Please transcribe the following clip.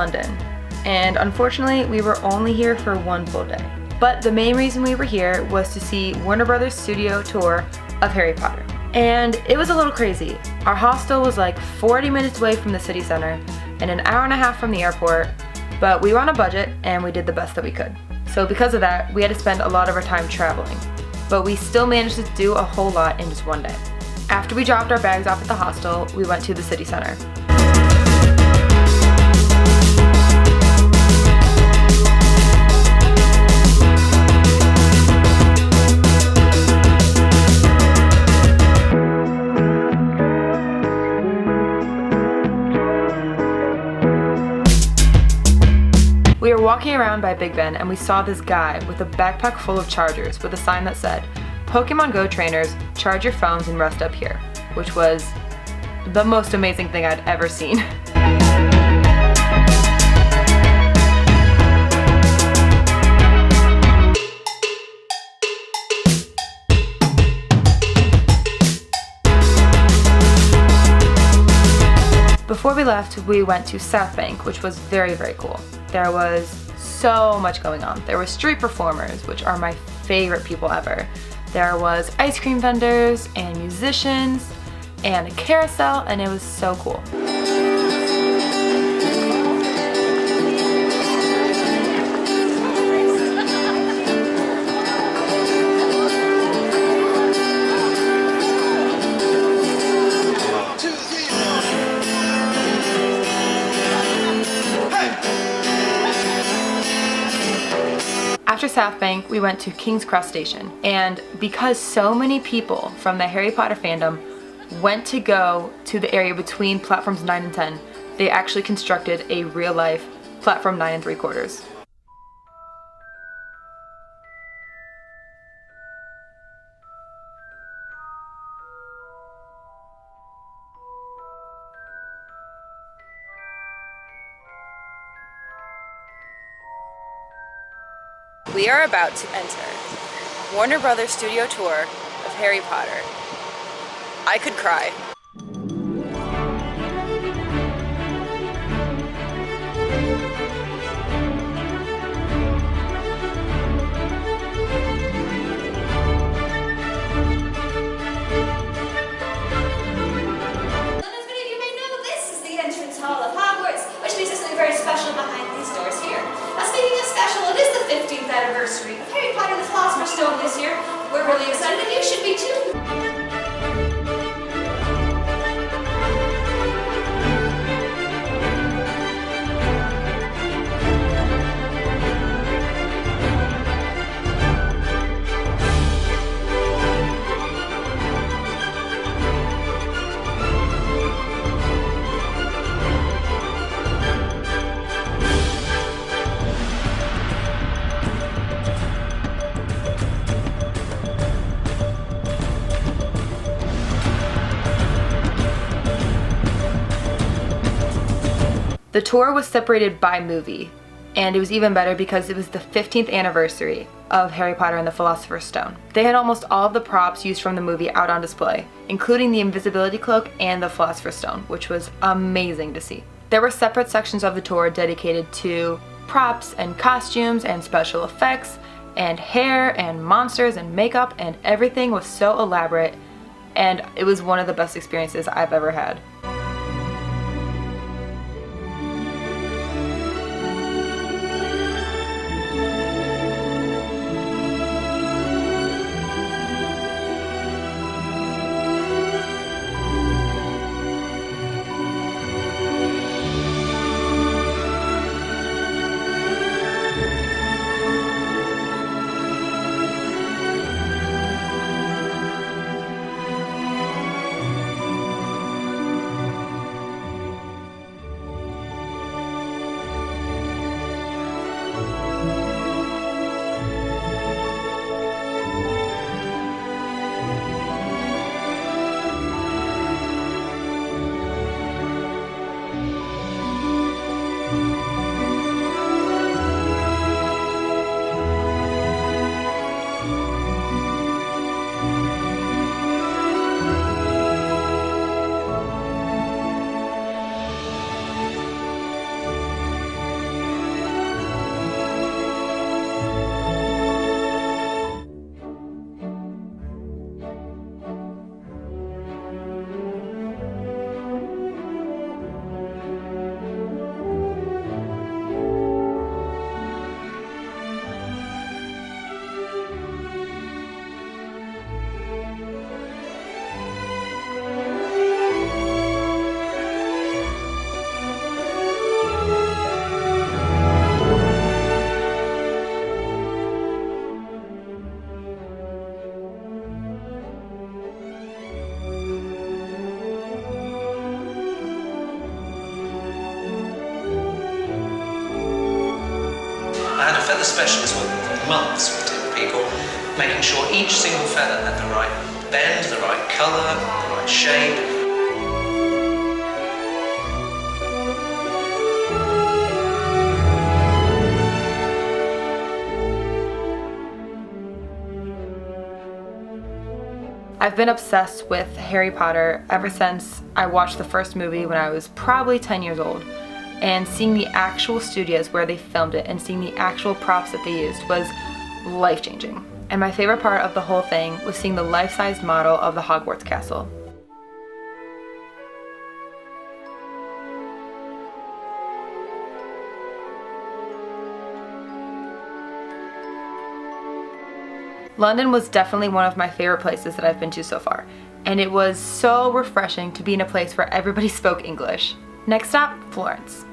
London, and unfortunately we were only here for one full day. But the main reason we were here was to see Warner Brothers studio tour of Harry Potter. And it was a little crazy. Our hostel was like 40 minutes away from the city center and an hour and a half from the airport, but we were on a budget and we did the best that we could. So because of that, we had to spend a lot of our time traveling, but we still managed to do a whole lot in just one day. After we dropped our bags off at the hostel, we went to the city center. We were walking around by Big Ben and we saw this guy with a backpack full of chargers with a sign that said, "Pokemon Go trainers, charge your phones and rest up here," which was the most amazing thing I'd ever seen. Before we left, we went to South Bank, which was very, very cool. There was so much going on. There were street performers, which are my favorite people ever. There was ice cream vendors and musicians and a carousel, and it was so cool. After South Bank, we went to King's Cross Station, and because so many people from the Harry Potter fandom went to go to the area between platforms 9 and 10, they actually constructed a real-life platform 9 3/4. We are about to enter Warner Brothers studio tour of Harry Potter. I could cry. As many of you may know, this is the entrance hall of Hogwarts, which means there's something very special behind these doors here. Speaking of special, it is the 15th anniversary of Harry Potter and the Philosopher's Stone this year. We're really excited, and you should be too. The tour was separated by movie, and it was even better because it was the 15th anniversary of Harry Potter and the Philosopher's Stone. They had almost all of the props used from the movie out on display, including the invisibility cloak and the Philosopher's Stone, which was amazing to see. There were separate sections of the tour dedicated to props and costumes and special effects and hair and monsters and makeup, and everything was so elaborate, and it was one of the best experiences I've ever had. I had a feather specialist working for months with different people, making sure each single feather had the right bend, the right colour, the right shape. I've been obsessed with Harry Potter ever since I watched the first movie when I was probably 10 years old. And seeing the actual studios where they filmed it and seeing the actual props that they used was life-changing. And my favorite part of the whole thing was seeing the life-sized model of the Hogwarts castle. London was definitely one of my favorite places that I've been to so far, and it was so refreshing to be in a place where everybody spoke English. Next stop, Florence.